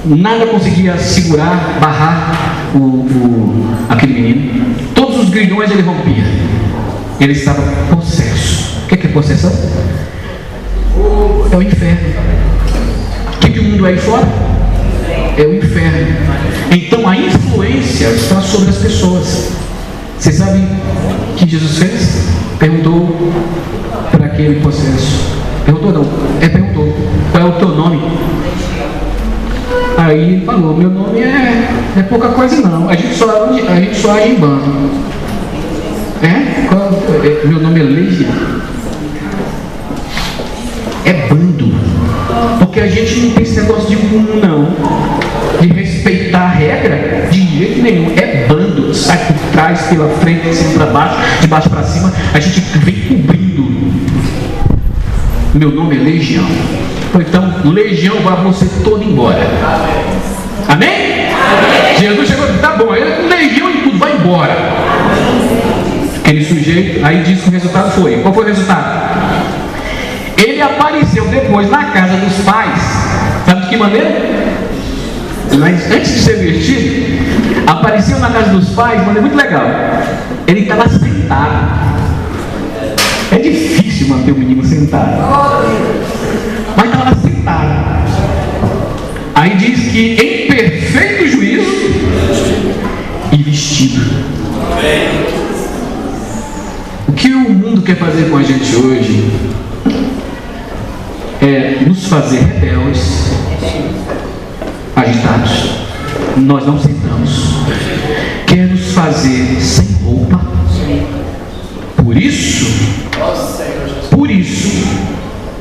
Nada conseguia segurar, barrar aquele menino. Todos os grilhões ele rompia. Ele estava possesso. O que é possessão? É o inferno. O que o mundo é aí fora? É o inferno. Então a influência está sobre as pessoas. Vocês sabem o que Jesus fez? Perguntou para aquele possesso. Perguntou não, perguntou: qual é o teu nome? Aí ele falou: meu nome é pouca coisa não, a gente só age em bando. Meu nome é Legião. É bando. Porque a gente não tem esse negócio de comum não, de respeitar a regra de jeito nenhum. É bando, sai por trás, pela frente, de cima para baixo, de baixo para cima. A gente vem cobrindo. Meu nome é Legião. Então, Legião vai você todo embora. Amém? Amém? Jesus chegou e disse: tá bom, ele Legião e tudo, vai embora. Aquele sujeito, aí disse que o resultado foi. Qual foi o resultado? Ele apareceu depois na casa dos pais. Sabe de que maneira? Mas antes de ser vestido, apareceu na casa dos pais de maneira muito legal. Ele estava sentado. É difícil manter o menino sentado, mas estava lá sentado. Aí diz que em perfeito juízo e vestido. O que o mundo quer fazer com a gente hoje é nos fazer rebeldes, agitados. Nós não sentamos. Quer nos fazer sem roupa. Por isso,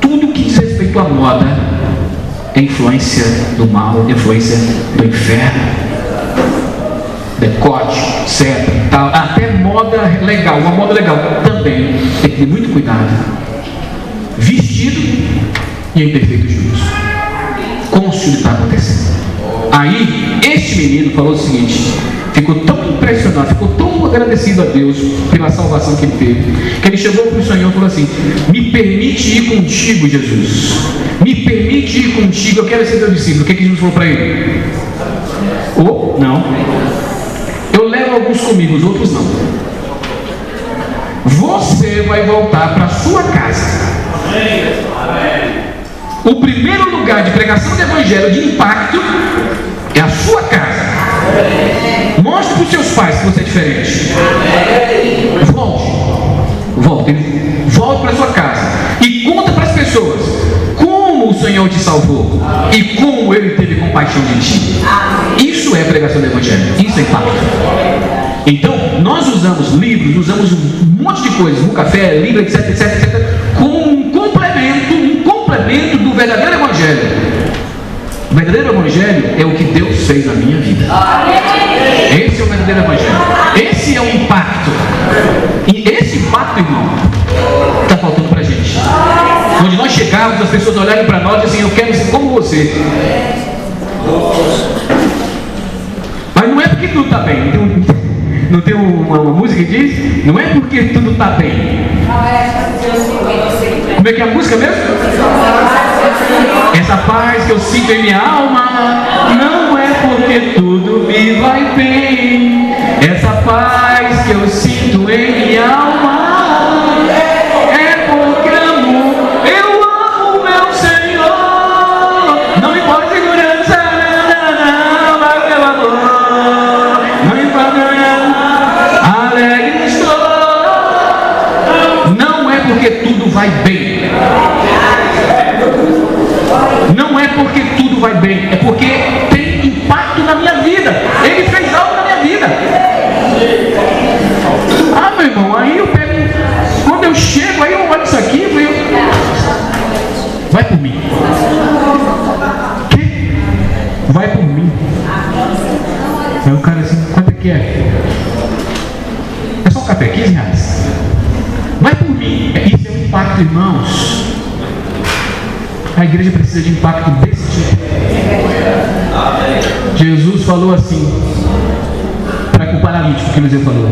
tudo que diz respeito à moda é influência do mal, influência do inferno. Decote, etc. Tal. Até moda legal, uma moda legal também tem que ter muito cuidado. Vestido e em perfeito juízo. Côncio está acontecendo. Aí, este menino falou o seguinte: ficou tão impressionado, ficou tão agradecido a Deus pela salvação que ele teve, que ele chegou para o Senhor e falou assim: me permite ir contigo, Jesus. Me permite ir contigo, eu quero ser teu discípulo. O que Jesus falou para ele? Não. Eu levo alguns comigo, os outros não. Você vai voltar para a sua casa. O primeiro lugar de pregação do evangelho de impacto é a sua casa. Mostre para os seus pais que você é diferente. Volte para a sua casa e conta para as pessoas como o Senhor te salvou e como Ele teve compaixão de ti. Isso é pregação do evangelho. Isso é impacto. Então, nós usamos livros, usamos um monte de coisas, no café, livro, etc, como um complemento do verdadeiro evangelho. O verdadeiro evangelho é o que Deus fez na minha vida. Esse é o verdadeiro evangelho. Esse é o impacto. E esse impacto, irmão, está faltando para a gente. Onde nós chegarmos, as pessoas olharem para nós e dizem: eu quero ser como você. Mas não é porque tudo está bem. Não tem uma música que diz: não é porque tudo está bem. Como é que é a música mesmo? Essa paz que eu sinto em minha alma não é porque tudo me vai bem. Essa paz que eu sinto em minha alma é porque eu amo meu Senhor. Não importa a segurança, não, mas pelo amor. Não importa, alegre estou. Não é porque tudo vai bem. Não é porque tudo vai bem, é porque tem impacto na minha vida. Ele fez algo na minha vida. Meu irmão, aí eu pego, quando eu chego, aí eu olho isso aqui e falei: vai por mim. Que? Vai por mim. Aí o cara assim: quanto é que é? É só um café, 15 reais. Vai por mim. Isso é um impacto, irmãos. A igreja precisa de impacto desse tipo. Jesus falou assim, para paralítico que Eliseu falou.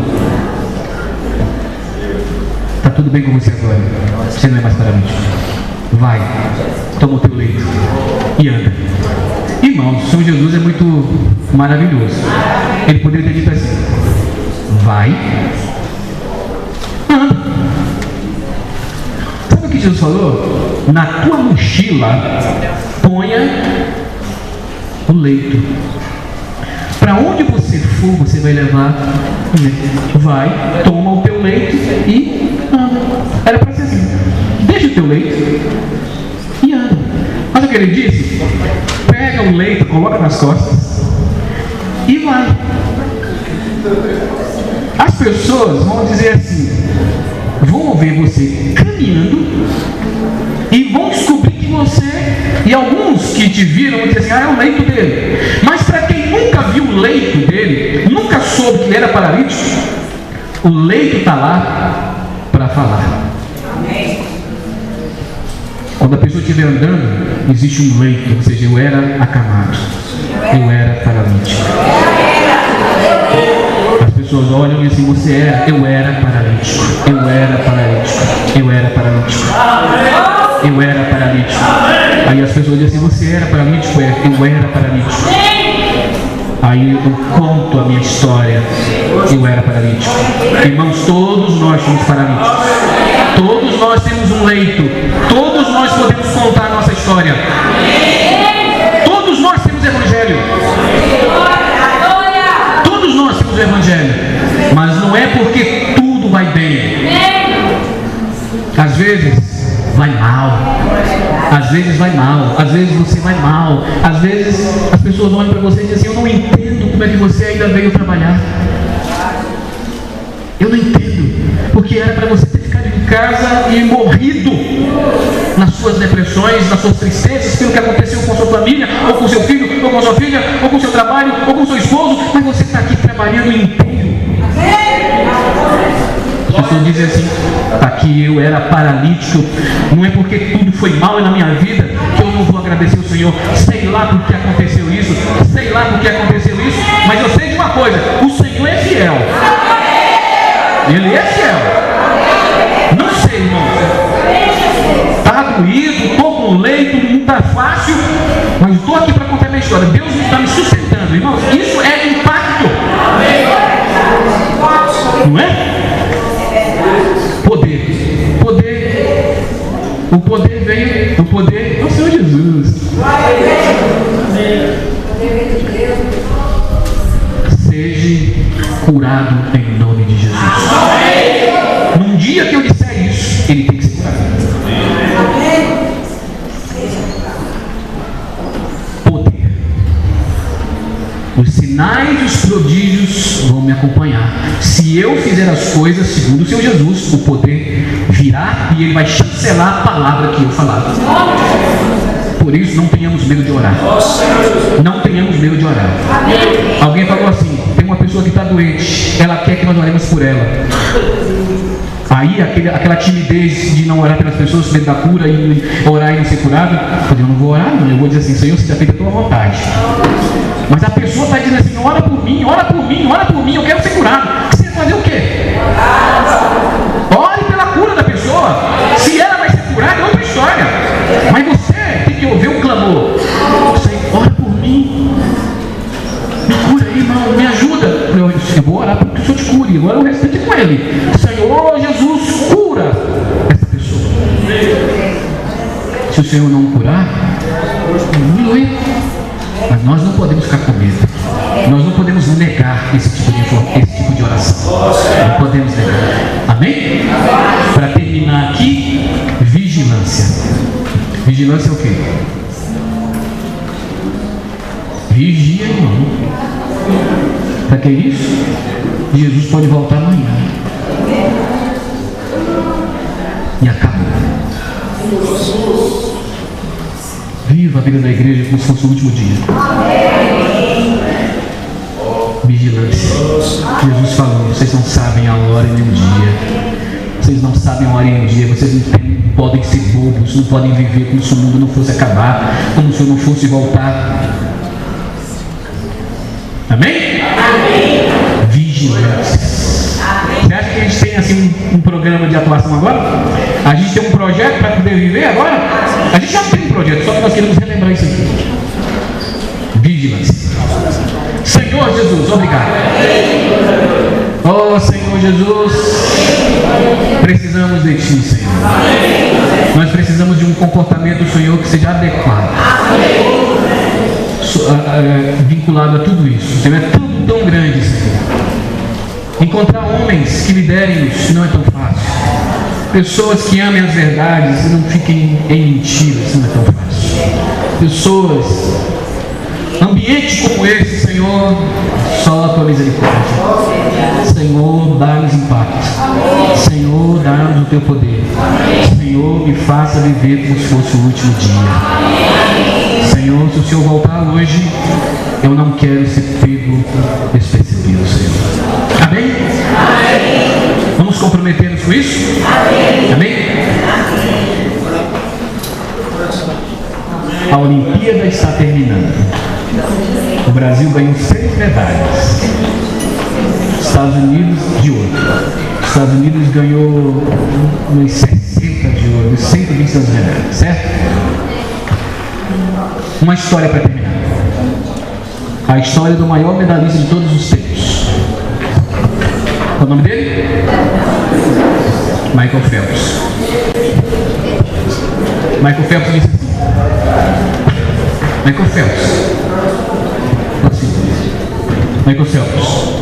Está tudo bem com você agora. Você não é mais paralítico. Vai, toma o teu leito e anda. Irmãos, São Jesus é muito maravilhoso. Ele poderia ter dito assim: vai, anda. Sabe o que Jesus falou? Na tua mochila ponha o leito. Para onde você for, você vai levar o leito. Vai, toma o teu leito e anda. Era para ser assim: deixa o teu leito e anda. Mas o que ele disse? Pega o leito, coloca nas costas e vai. As pessoas vão dizer assim, vão ver você caminhando e vão descobrir que você, e alguns que te viram vão dizer assim: é o leito dele. Mas para quem nunca viu o leito dele, nunca soube que ele era paralítico, o leito está lá para falar. Quando a pessoa estiver andando, existe um leito, ou seja, eu era acamado, eu era paralítico. As pessoas olham e dizem: você era, eu era paralítico, eu era paralítico, eu era paralítico, eu era paralítico. Aí as pessoas dizem assim: você era paralítico? Eu era paralítico. Aí eu conto a minha história, eu era paralítico. Irmãos, todos nós somos paralíticos. Todos nós temos um leito. Todos nós podemos contar a nossa história. Todos nós temos evangelho. Todos nós temos evangelho. Mas não é porque tudo vai bem. Às vezes vai mal. Às vezes vai mal. Às vezes você vai mal. Às vezes as pessoas olham para você e dizem assim: eu não entendo como é que você ainda veio trabalhar. Eu não entendo. Porque era para você ter ficado em casa e morrido nas suas depressões, nas suas tristezas, pelo que aconteceu com a sua família, ou com seu filho, ou com a sua filha, ou com o seu trabalho, ou com o seu esposo, mas você está aqui trabalhando inteiro. As pessoas dizem assim: está aqui, eu era paralítico, não é porque tudo foi mal na minha vida que eu não vou agradecer o Senhor. Sei lá por que aconteceu isso, sei lá por que aconteceu isso, mas eu sei de uma coisa: o Senhor é fiel. Ele é fiel. Não sei, irmão. Está doído, estou com leito, não está fácil, mas estou aqui para contar a minha história. Deus está me sustentando, irmãos. Isso é impacto. Não é? Poder. Poder. O poder veio. O poder é o Senhor Jesus. Seja curado em nome de Jesus. Num dia que eu disser isso, ele tem que ser curado. Poder. Os sinais e os prodígios vão me acompanhar. Se eu fizer as coisas segundo o Senhor Jesus, o poder virá e ele vai chancelar a palavra que eu falar. Por isso, não tenhamos medo de orar. Não tenhamos medo de orar. Alguém falou assim: tem uma pessoa que está doente, ela quer que nós oremos por ela. Aí aquela timidez de não orar pelas pessoas, medo da cura e orar e não ser curado, eu não vou orar não, eu vou dizer assim: Senhor, seja feita a tua vontade. Mas a pessoa está dizendo assim: ora por mim, ora por mim, ora por mim, eu quero ser curado. Você vai fazer o quê? Ore pela cura da pessoa. Se ela vai ser curada, é outra história. Mas você tem que ouvir o clamor: Senhor, ora por mim, me cura aí, irmão, me ajuda. Eu vou orar para que o Senhor te cure. Agora o restante é com ele. Senhor Jesus, cura essa pessoa. Se o Senhor não curar, aleluia. Mas nós não podemos ficar com medo. Nós não podemos negar esse tipo de oração. Não podemos negar. Amém? Para terminar aqui, vigilância. Vigilância é o quê? Vigia, irmão. Para que isso? Jesus pode voltar amanhã. E acabou. Viva a vida da igreja como se fosse o último dia. Vigilância. Jesus falou: vocês não sabem a hora e nem o dia. Vocês não sabem a hora e nem o dia. Vocês não podem ser bobos. Não podem viver como se o mundo não fosse acabar, como se eu não fosse voltar. Amém? Amém. vigilâncias. Você acha que a gente tem assim um programa de atuação agora? A gente tem um projeto para poder viver agora? A gente já tem um projeto, só que nós queremos relembrar isso aqui. Vigilância. Senhor Jesus, obrigado. Oh Senhor Jesus, precisamos de Ti, Senhor. Nós precisamos de um comportamento, Senhor, que seja adequado, vinculado a tudo isso. Senhor, é tudo tão grande, Senhor. Encontrar homens que liderem-nos não é tão fácil. Pessoas que amem as verdades e não fiquem em mentiras não é tão fácil. Pessoas, ambiente como esse, Senhor, só a Tua misericórdia. Senhor, dá-nos impacto. Senhor, dá-nos o Teu poder. Senhor, me faça viver como se fosse o último dia. Senhor, se o Senhor voltar hoje, eu não quero ser pego despercebido, Senhor. Amém? Vamos comprometer-nos com isso? Amém? A Olimpíada está terminando. O Brasil ganhou 6 medalhas. Estados Unidos de ouro. Estados Unidos ganhou uns 60 de ouro, 120 medalhas, certo? Uma história para terminar. A história do maior medalhista de todos os tempos. Qual é o nome dele? Michael Phelps. Michael Phelps disse assim. Michael Phelps. Assim. Michael Phelps.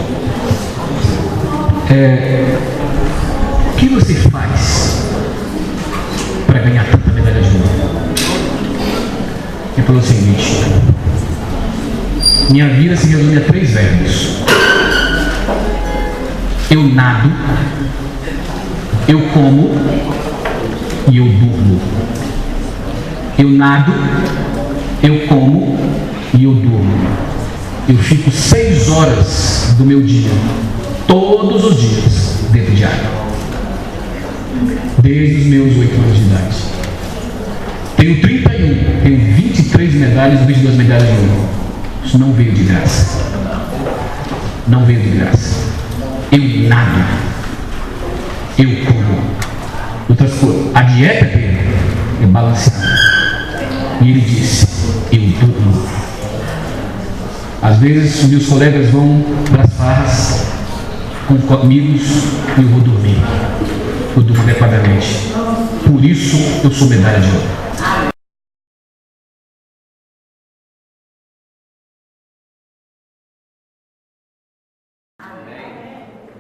O que você faz para ganhar tanta medalha de ouro? Ele falou o seguinte: minha vida se resume a 3 verbos. Eu nado, eu como e eu durmo. Eu nado, eu como e eu durmo. Eu fico 6 horas do meu dia, todos os dias, dentro de água. Desde os meus 8 anos de idade. Tenho 31, tenho 23 medalhas, 22 medalhas de ouro. Isso não veio de graça. Não veio de graça. Eu nado. Eu como. Outras coisas. A dieta dele é balanceada. E ele disse: eu durmo. Às vezes meus colegas vão para as farras com amigos e eu vou dormir. Eu durmo adequadamente. Por isso eu sou medalha de ouro.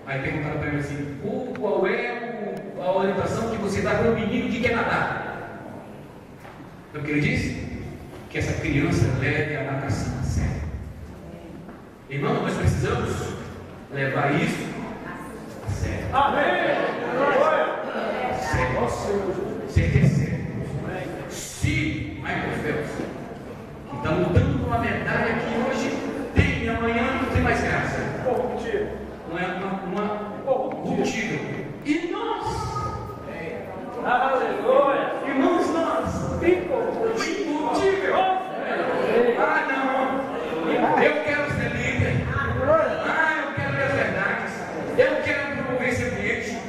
Aí perguntaram para ele assim: qual é a orientação que você dá para um menino que quer nadar? Sabe o que ele disse? Que essa criança leve a natação a sério. Irmão, nós precisamos levar isso a sério. Amém! Sério. Ser sério. Se Michael Phelps, que está lutando uma medalha que hoje tem e amanhã não tem mais graça. Não é combustível. E nós? Aleluia! Irmãos, nós? Combustível! Ah, não! Eu quero ser líder. Ah, eu quero ver as verdades. Eu quero promover esse ambiente. Sim,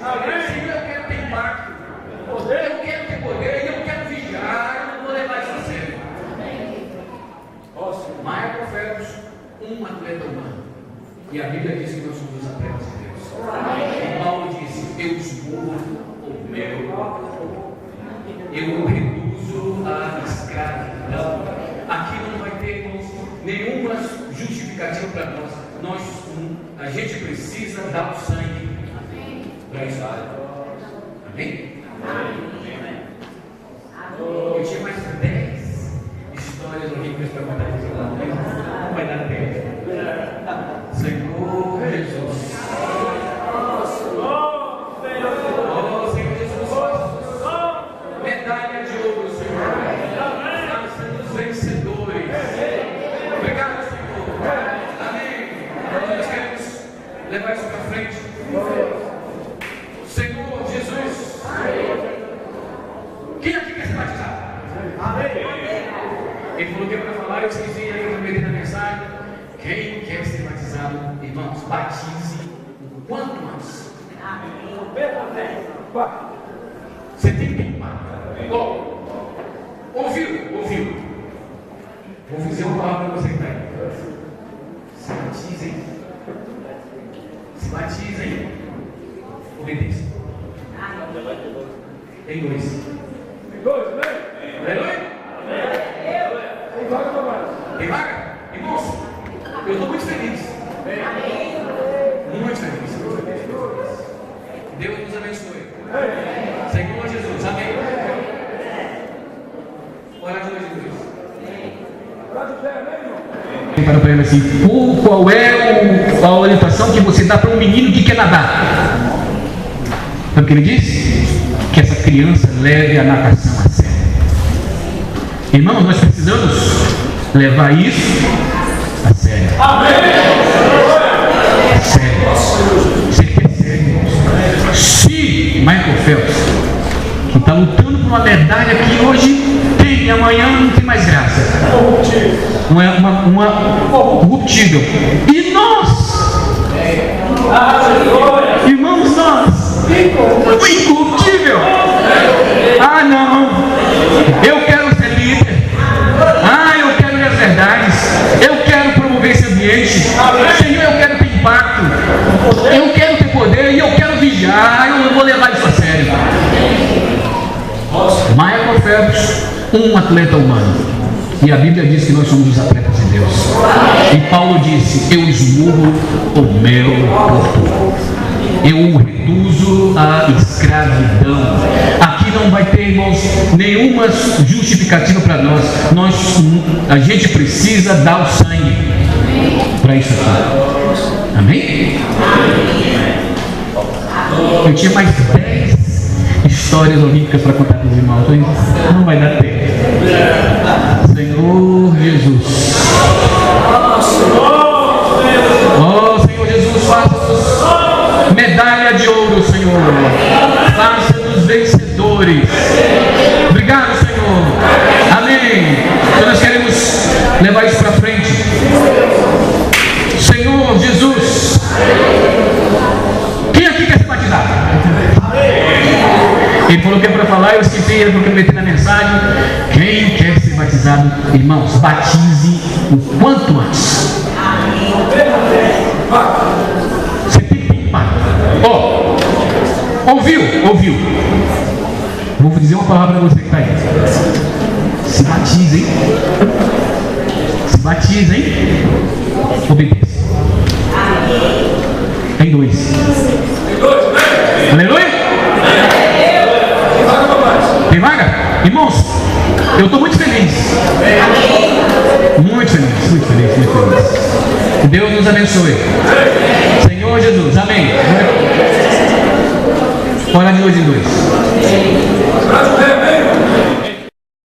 eu quero ter impacto. Eu quero ter poder. Eu quero vigiar. Eu não vou levar isso a sério. Michael Phelps, um atleta humano. E a Bíblia diz que nós somos os atletas de Deus. E Paulo disse: eu esmurro o meu, eu reduzo a escravidão. Aqui não vai ter, irmãos, nenhuma justificativa para nós. A gente precisa dar o sangue para isso. Amém? Eu tinha mais 10 histórias horríveis para contar para você. Não vai dar tempo. Senhor Jesus. Oh, Senhor Jesus. Medalha de ouro, Senhor. Estamos sendo os vencedores. Obrigado, Senhor. Amém. Nós queremos levar isso para frente. Senhor Jesus. Quem aqui quer ser batizado? Amém. Ele falou que é para falar, eu esqueci aí, eu prometi na mensagem. Quem quer ser batizado, irmãos, batize quanto antes. Você tem que limpar. Ouviu. Vou dizer uma palavra para você que está aí. Se batizem. Obedeça. Tem dois. Aleluia? Tem vaga? Irmãos, eu estou muito feliz. Muito feliz. Deus nos abençoe. Senhor Jesus, amém. Ora de hoje, Deus. Para ele assim, qual é a orientação que você dá para um menino que quer nadar? Sabe o que ele diz? Que essa criança leve a natação a sério. Irmãos, nós precisamos levar isso a sério. A sério. Você percebe, irmãos? Se Michael Phelps, que está lutando por uma medalha que hoje tem e amanhã não tem mais graça, uma corruptível, e nós, irmãos, nós, o incorruptível, não, eu quero ser líder, eu quero ver as verdades, eu quero promover esse ambiente, Senhor, eu quero ter impacto, eu quero ter poder e eu quero vigiar, eu vou levar isso a sério. Michael Phelps, um atleta humano. E a Bíblia diz que nós somos os atletas de Deus. E Paulo disse: eu esmurro o meu corpo, eu o reduzo à escravidão. Aqui não vai ter, irmãos, nenhuma justificativa para nós. A gente precisa dar o sangue para isso aqui. Amém? Eu tinha mais 10 histórias olímpicas para contar para os irmãos, não vai dar tempo. Senhor Jesus, Senhor Jesus, faça-nos medalha de ouro, Senhor, faça-nos vencedores. Obrigado, Senhor. Amém. Então nós queremos levar isso para frente. Senhor Jesus, quem aqui quer ser batizado? Ele falou que é para falar, eu esqueci, ele falou que eu meter na mensagem. Quem quer ser batizado, irmãos, batize o quanto antes. Você tem que limpar. Ouviu? Vou dizer uma palavra para você que está aí. Se batizem. Obedeça. Tem dois. Aleluia? Tem vaga? Irmãos, eu estou muito feliz. Muito feliz. Que Deus nos abençoe. Senhor Jesus, amém. Ora de 2 em 2.